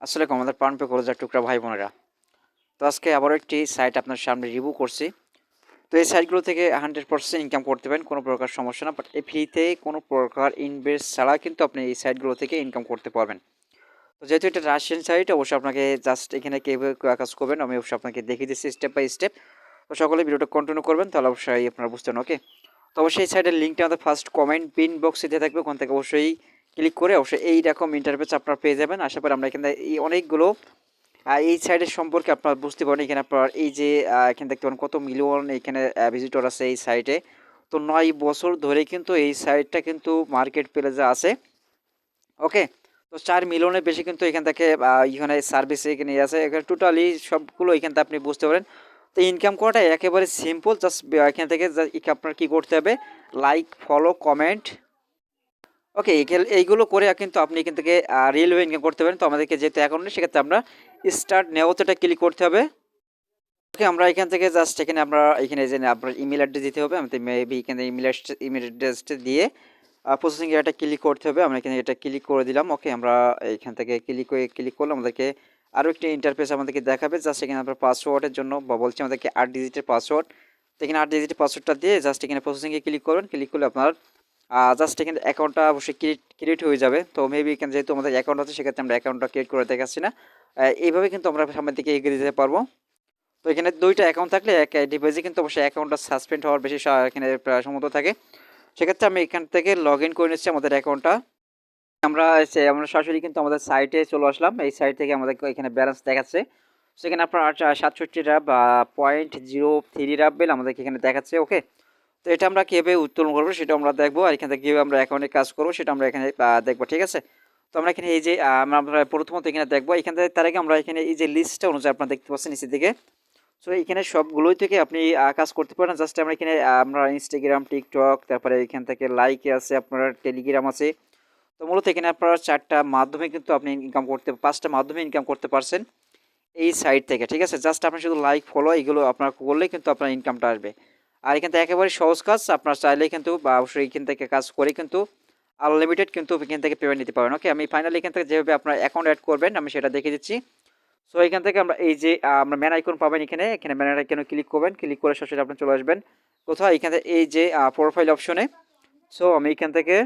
আসসালামু আমাদের প্রাণপ্রিয় কলেজের টুকরা ভাই বোনেরা। তো আজকে আবারও একটি সাইট আপনার সামনে রিভিউ করছি। তো এই সাইটগুলো থেকে 100% ইনকাম করতে পারেন, কোনো প্রকার সমস্যা না। বাট এই ফ্রিতে কোনো প্রকার ইনভেস্ট ছাড়া কিন্তু আপনি এই সাইটগুলো থেকে ইনকাম করতে পারবেন। তো যেহেতু এটা রাশিয়ান সাইট, অবশ্যই আপনাকে জাস্ট এখানে কীভাবে কাজ করবেন আমি অবশ্যই আপনাকে দেখিয়ে দিচ্ছি স্টেপ বাই স্টেপ। তো সকলে ভিডিওটা কন্টিনিউ করবেন, তাহলে অবশ্যই আপনারা বুঝতেন। ওকে, তো অবশ্যই এই সাইটের লিঙ্কটা আমাদের ফার্স্ট কমেন্ট পিন বক্সে দিয়ে থাকবে, ওখান থেকে অবশ্যই ক্লিক করে অবশ্যই এইরকম ইন্টারফেস আপনারা পেয়ে যাবেন। আশা করি আমরা এখানে এই অনেকগুলো এই সাইটের সম্পর্কে আপনারা বুঝতে পারেন। এখানে আপনার এই যে এখানে দেখতে পারেন কত মিলিয়ন এখানে ভিজিটর আছে এই সাইটে। তো 9 বছর ধরে কিন্তু এই সাইটটা কিন্তু মার্কেট প্লেসে আছে। ওকে, তো 4 মিলিয়নের বেশি কিন্তু এখান থেকে এখানে সার্ভিস এখানে আছে। এখানে টোটালি সবগুলো এখান থেকে আপনি বুঝতে পারেন। তো ইনকাম করাটা একেবারে সিম্পল, জাস্ট এখান থেকে আপনার কী করতে হবে, লাইক ফলো কমেন্ট। ওকে, এইগুলো করে কিন্তু আপনি এখান থেকে রিয়েল ইনকাম করতে পারেন। তো আমাদেরকে যেহেতু অ্যাকাউন্ট নেই, সেক্ষেত্রে আমরা স্টার্ট নেওয়াতে ক্লিক করতে হবে। ওকে, আমরা এখান থেকে জাস্ট এখানে আমরা এখানে যে আপনার ইমেল অ্যাড্রেস দিতে হবে। আমাদের মেবি এখানে ইমেল অ্যাড্রেসটা দিয়ে প্রসেসিং এটা ক্লিক করতে হবে। আমরা এখানে এটা ক্লিক করে দিলাম। ওকে, আমরা এখান থেকে ক্লিক করলে আমাদেরকে আরও একটি ইন্টারফেস আমাদেরকে দেখাবে। জাস্ট এখানে আমরা পাসওয়ার্ডের জন্য বলছি আমাদেরকে 8 ডিজিটের পাসওয়ার্ড। তো এখানে 8 ডিজিটের পাসওয়ার্ডটা দিয়ে জাস্ট এখানে প্রসেসিংয়ে ক্লিক করবেন। ক্লিক করলে আপনার জাস্ট এখানে অ্যাকাউন্টটা অবশ্যই ক্রিয়েট হয়ে যাবে। তো মেবি এখানে যেহেতু আমাদের অ্যাকাউন্ট আছে, সেক্ষেত্রে আমরা অ্যাকাউন্টটা ক্রিয়েট করে দেখাচ্ছি না। এইভাবে কিন্তু আমরা সামনের দিকে এগিয়ে যেতে পারবো। তো এখানে 2টা অ্যাকাউন্ট থাকলে এক ডিভাইসে কিন্তু অবশ্যই অ্যাকাউন্টটা সাসপেন্ড হওয়ার বেশি এখানে সম্ভবত থাকে। সেক্ষেত্রে আমি এখান থেকে লগ ইন করে নিচ্ছি আমাদের অ্যাকাউন্টটা। আমরা সরাসরি কিন্তু আমাদের সাইটে চলে আসলাম। এই সাইট থেকে আমাদের এখানে ব্যালেন্স দেখাচ্ছে। সেখানে আপনার 67 রাব 0.03 রাব্বেল আমাদেরকে এখানে দেখাচ্ছে। ওকে, তো এটা আমরা কীভাবে উত্তোলন করবো সেটা আমরা দেখবো, আর এখান থেকে কীভাবে আমরা অ্যাকাউন্টে কাজ করবো সেটা আমরা এখানে দেখবো। ঠিক আছে, তো আমরা এখানে এই যে আমরা প্রথমত এখানে দেখবো। এখান থেকে তার আগে আমরা এখানে এই যে লিস্টটা অনুযায়ী আপনারা দেখতে পাচ্ছেন নিচের দিকে। সো এখানে সবগুলোই থেকে আপনি কাজ করতে পারেন। জাস্ট আমরা এখানে আমরা ইনস্টাগ্রাম, টিকটক, তারপরে এখান থেকে লাইকে আছে, আপনার টেলিগ্রাম আছে। তো মূলত এখানে আপনারা 4টা মাধ্যমে কিন্তু আপনি ইনকাম করতে 5টা মাধ্যমে ইনকাম করতে পারছেন এই সাইট থেকে। ঠিক আছে, জাস্ট আপনি শুধু লাইক ফলো এগুলো আপনার করলেই কিন্তু আপনার ইনকামটা আসবে। আর এখান থেকে একেবারে সহজ কাজ, আপনার চাইলেই কিন্তু বা অবশ্যই এখান থেকে কাজ করে কিন্তু আনলিমিটেড কিন্তু এখান থেকে পেমেন্ট নিতে পারবেন। ওকে, আমি ফাইনালি এখান থেকে যেভাবে আপনার অ্যাকাউন্ট অ্যাড করবেন আমি সেটা দেখিয়ে দিচ্ছি। সো এখান থেকে আমরা এই যে আমরা ম্যান আইকন পাবেন, এখানে ম্যান আইকনে ক্লিক করবেন। ক্লিক করে সরাসরি আপনি চলে আসবেন কোথাও এখানে এই যে প্রোফাইল অপশনে। সো আমি এখান থেকে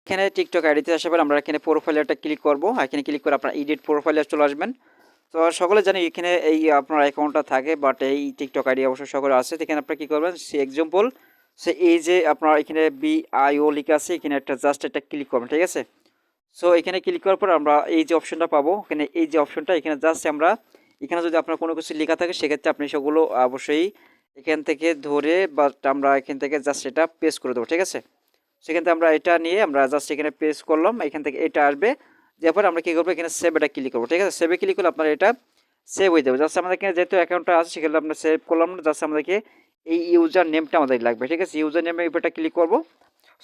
এখানে টিকটক আইডিতে আসার পর আমরা এখানে প্রোফাইলে একটা ক্লিক করবো। এখানে ক্লিক করে আপনার এডিট প্রোফাইলে চলে আসবেন। তো সকলে জানি এখানে এই আপনার অ্যাকাউন্টটা থাকে, বাট এই টিকটক আইডি অবশ্যই সকলে আছে। এখানে আপনি কী করবেন, সে এক্সাম্পল সে এই যে আপনার এখানে BIO লিখা আছে, এখানে একটা জাস্ট একটা ক্লিক করবেন। ঠিক আছে, সো এখানে ক্লিক করার পর আমরা এই যে অপশনটা পাবো, এখানে এই যে অপশনটা এখানে জাস্ট আমরা এখানে যদি আপনার কোনো কিছু লেখা থাকে সেক্ষেত্রে আপনি সেগুলো অবশ্যই এখান থেকে ধরে বাট আমরা এখান থেকে জাস্ট এটা পেস্ট করে দেবো। ঠিক আছে, সেখান থেকে আমরা এটা নিয়ে আমরা জাস্ট এখানে পেস্ট করলাম। এখান থেকে এটা আসবে, তারপর আমরা কী করবো, এখানে সেভ এটা ক্লিক করবো। ঠিক আছে, সেভে ক্লিক করলে আপনার এটা সেভ হয়ে যাবে। জাস্ট আমাদের এখানে যেহেতু অ্যাকাউন্টটা আছে সেখানে আমরা সেভ করলাম না, জাস্ট আমাদেরকে এই ইউজার নেমটা আমাদের লাগবে। ঠিক আছে, ইউজার নেমে এটা ক্লিক করবো।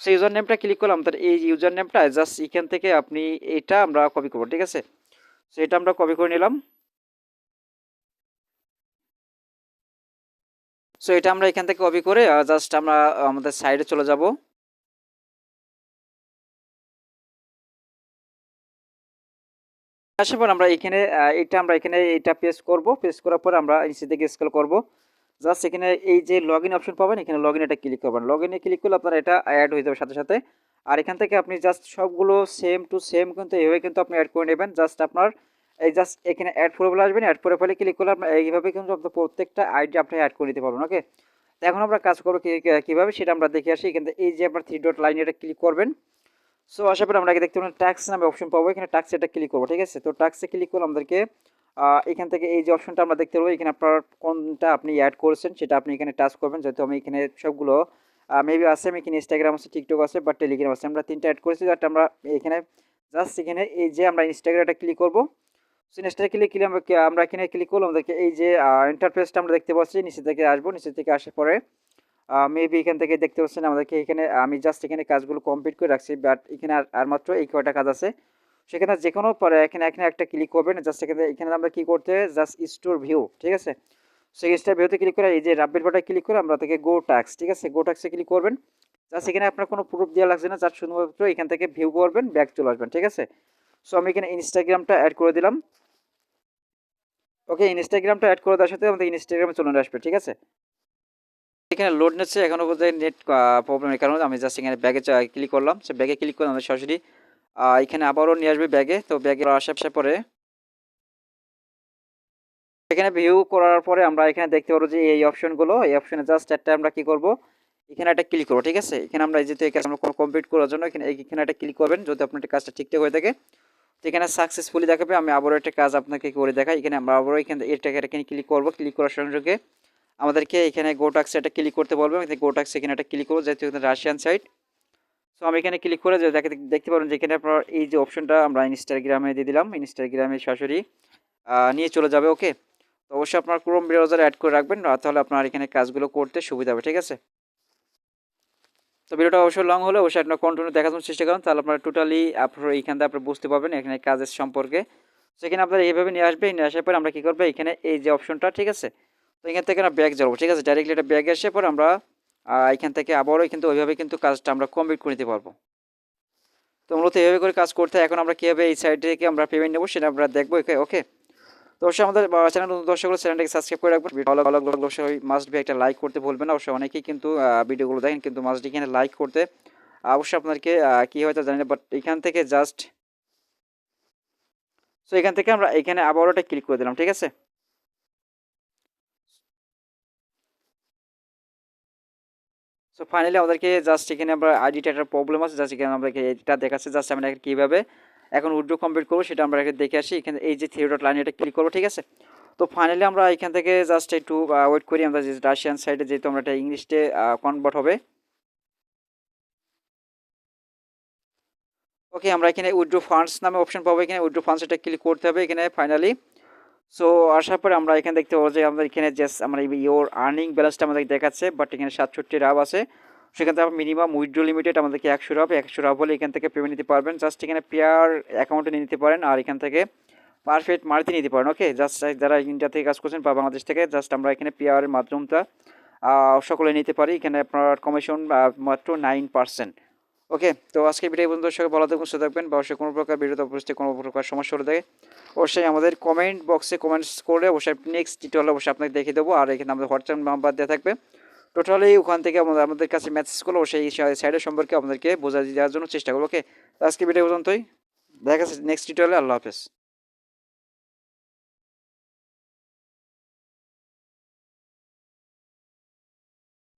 সেই ইউজার নেমটা ক্লিক করলাম, তার এই ইউজার নেমটা জাস্ট এখান থেকে আপনি এটা আমরা কপি করবো। ঠিক আছে, সো এটা আমরা কপি করে নিলাম। সো এটা আমরা এখান থেকে কপি করে জাস্ট আমরা আমাদের সাইডে চলে যাব। আসার পর আমরা এখানে আমরা এখানে এটা পেস্ট করব। পেস্ট করার পর আমরা নিচে দিকে স্ক্রল করব। জাস্ট এখানে এই যে লগ ইন অপশন পাবেন, এখানে লগ ইন এটা ক্লিক করবেন। লগ ইনে ক্লিক করলে আপনার এটা অ্যাড হয়ে যাবে সাথে সাথে। আর এখান থেকে আপনি জাস্ট সবগুলো সেম টু সেম কিন্তু এইভাবে কিন্তু আপনি অ্যাড করে নেবেন। জাস্ট আপনার এই জাস্ট এখানে অ্যাড প্রোফাইল আসবেন, অ্যাড প্রোফাইলে ক্লিক করলে আপনার এইভাবে কিন্তু আপনার প্রত্যেকটা আইডি আপনি অ্যাড করে নিতে পারবেন। ওকে, তো এখন আমরা কাজ করবো কীভাবে সেটা আমরা দেখে আসি। এখান থেকে এই যে আপনার 3 ডট লাইন এটা ক্লিক করবেন। সো আসার পরে আমরা দেখতে পাবেন ট্যাক্স নামে অপশন পাবো, এখানে ট্যাক্স এটা ক্লিক করবো। ঠিক আছে, তো ট্যাক্সে ক্লিক করলে আমাদেরকে এখান থেকে এই যে অপশনটা আমরা দেখতে পাবো, এখানে আপনার কোনটা আপনি অ্যাড করেছেন সেটা আপনি এখানে টাচ করবেন। যেহেতু আমি এখানে সবগুলো মেবি আছে, আমি এখানে ইনস্টাগ্রাম আছে, টিকটক আছে, বা টেলিগ্রাম আছে, আমরা 3টা অ্যাড করেছি। বাট আমরা এখানে জাস্ট এখানে এই যে আমরা ইনস্টাগ্রামটা ক্লিক করবো। সো ইনস্টাগ্রাম ক্লিক করলে আমরা এখানে ক্লিক করলাম, আমাদেরকে এই যে ইন্টারফেসটা আমরা দেখতে পাচ্ছি, নিচে থেকে আসবো। নিচে থেকে আসার পরে মেবি এখান থেকে দেখতে পাচ্ছেন আমাদেরকে এখানে আমি জাস্ট এখানে কাজগুলো কমপ্লিট করে রাখছি, বাট এখানে আর মাত্র এই কয়টা কাজ আছে। সেখানে যে কোনো পরে এখানে এখানে একটা ক্লিক করবেন। জাস্ট এখানে এখানে আমরা কী করতে হবে, জাস্ট স্টোর ভিউ। ঠিক আছে, সেই স্টোর ভিউতে ক্লিক করে এই যে রাব্বির বাটনে ক্লিক করে আমরা থেকে গো ট্যাক্স। ঠিক আছে, গো ট্যাক্সে ক্লিক করবেন। জাস্ট এখানে আপনার কোনো প্রুফ দেওয়া লাগছে না, জাস্ট শুধুমাত্র এখান থেকে ভিউ করবেন, ব্যাক চলে আসবেন। ঠিক আছে, সো আমি এখানে ইনস্টাগ্রামটা অ্যাড করে দিলাম। ওকে, ইনস্টাগ্রামটা অ্যাড করে দেওয়ার সাথে আমাদের ইনস্টাগ্রামে চলে আসবে, ঠিক আছে। এখানে লোড নিচ্ছে এখনো বোধহয় নেট প্রবলেমের কারণে আমি জাস্ট এখানে ব্যাগে ক্লিক করলাম। সে ব্যাগে ক্লিক করে আমাদের সরাসরি এখানে আবারও নিয়ে আসবে ব্যাগে। তো ব্যাগে আসার পরে এখানে ভিউ করার পরে আমরা এখানে দেখতে পারবো যে এই অপশনগুলো, এই অপশনে জাস্ট একটা আমরা কি করব, এখানে একটা ক্লিক করবো, ঠিক আছে। এখানে আমরা যেহেতু এই কাজ আমরা কমপ্লিট করার জন্য এখানে একটা ক্লিক করবেন যদি আপনার কাজটা ঠিকঠাক হয়ে থাকে। তো এখানে সাকসেসফুলি দেখাবে। আমি আবারও একটা কাজ আপনাকে করে দেখাই। এখানে আমরা আবারও এখানে ক্লিক করবো। ক্লিক করার সঙ্গে সঙ্গে আমাদেরকে এখানে গো টাক্সে একটা ক্লিক করতে বলবে। আমি গো টাক্সে এখানে একটা ক্লিক করবো, যেহেতু রাশিয়ান সাইট। সো আমি এখানে ক্লিক করে যে দেখতে পারেন যে এখানে আপনার এই যে অপশনটা আমরা ইনস্টাগ্রামে দিয়ে দিলাম, ইনস্টাগ্রামে সরাসরি নিয়ে চলে যাবে। ওকে, তো অবশ্যই আপনার ক্রোম ব্রাউজার অ্যাড করে রাখবেন, তাহলে আপনার এখানে কাজগুলো করতে সুবিধা হবে, ঠিক আছে। তো ভিডিওটা অবশ্যই লং হলে অবশ্যই আপনার কন্টিনিউ দেখার জন্য চেষ্টা করেন, তাহলে আপনারা টোটালি আপনার এইখান থেকে আপনি বুঝতে পারবেন এখানে কাজের সম্পর্কে। সেখানে আপনারা এইভাবে নিয়ে আসবে, নিয়ে আসার পরে আমরা কী করবো, এখানে এই যে অপশনটা, ঠিক আছে। তো এখান থেকে আমরা ব্যাক যাবো, ঠিক আছে। ডাইরেক্টলি এটা ব্যাগে আসার পর আমরা এখান থেকে আবারও কিন্তু ওইভাবে কিন্তু কাজটা আমরা কমপ্লিট করে নিতে পারবো। তো মূলত এইভাবে করে কাজ করতে হয়। এখন আমরা কীভাবে এই সাইড থেকে আমরা পেমেন্ট নেবো সেটা আমরা দেখবো। ওকে, তো অবশ্যই আমাদের চ্যানেল দর্শক হলে চ্যানেলটাকে সাবস্ক্রাইব করে রাখবেন। ভালো ভালো লাগলে অবশ্যই মাস্ট বি একটা লাইক করতে ভুলবেন না। অবশ্যই অনেকেই কিন্তু ভিডিওগুলো দেখেন কিন্তু মাস্ট এখানে লাইক করতে অবশ্যই আপনাদেরকে কী হয়তো জানি না, বাট এখান থেকে জাস্ট সো এখান থেকে আমরা এখানে আবারও একটা ক্লিক করে দিলাম, ঠিক আছে। সো ফাইনালি আমাদেরকে জাস্ট এখানে আমরা আইডিটা একটা প্রবলেম আছে, জাস্ট এখানে আমরা এটা দেখাচ্ছে। জাস্ট আমরা কীভাবে এখন উইথড্র কমপ্লিট করবো সেটা আমরা দেখে আসি। এখানে এই যে থ্রি ডট লাইন এটা ক্লিক করবো, ঠিক আছে। তো ফাইনালি আমরা এখান থেকে জাস্ট একটু ওয়েট করি। আমরা যে রাশিয়ান সাইডে যেহেতু আমরা এটা ইংলিশে কনভার্ট হবে। ওকে, আমরা এখানে উইথড্র ফান্ডস নামে অপশন পাবো। এখানে উইথড্র ফান্ডস এটা ক্লিক করতে হবে এখানে ফাইনালি। সো আসার পরে আমরা এখানে দেখতে পাবো যে আমাদের এখানে জাস্ট আমরা ইয়োর আর্নিং ব্যালেন্সটা আমাদের দেখাচ্ছে, বাট এখানে 67 রাব আছে। সেখান থেকে মিনিমাম উইথড্র লিমিটেড আমাদেরকে 100 রাব হলে এখান থেকে পেমেন্ট নিতে পারবেন। জাস্ট এখানে পেয়ার অ্যাকাউন্টে নিয়ে নিতে পারেন, আর এখান থেকে পারফেক্ট মানিতে নিতে পারেন। ওকে, জাস্ট যারা ইন্ডিয়া থেকে কাজ করছেন বা বাংলাদেশ থেকে, জাস্ট আমরা এখানে পেয়ারের মাধ্যমটা সকলে নিতে পারি। এখানে আপনার কমিশন মাত্র 9%। ওকে, তো আজকে ভিডিও পর্যন্ত সবাই ভালো থাকবেন, সুস্থ থাকবেন। বা অবশ্যই কোনো প্রকার ভিডিওতে অবশ্যই কোনো প্রকার সমস্যা হলে থাকে অবশ্যই আমাদের কমেন্ট বক্সে কমেন্টস করে অবশ্যই নেক্সট টিউটোরিয়াল অবশ্যই আপনাকে দেখিয়ে দেবো। আর এখানে আমাদের হোয়াটসঅ্যাপ নাম্বার দেওয়া থাকবে। টোটালি ওখান থেকে আমাদের কাছে মেসেজ করলে অবশ্যই এই সাইডের সম্পর্কে আপনাদেরকে বোঝা দেওয়ার জন্য চেষ্টা করবো। ওকে, তো আজকে ভিডিও পর্যন্তই, দেখা যাচ্ছে নেক্সট টিউটোরিয়ালে। আল্লাহ হাফেজ।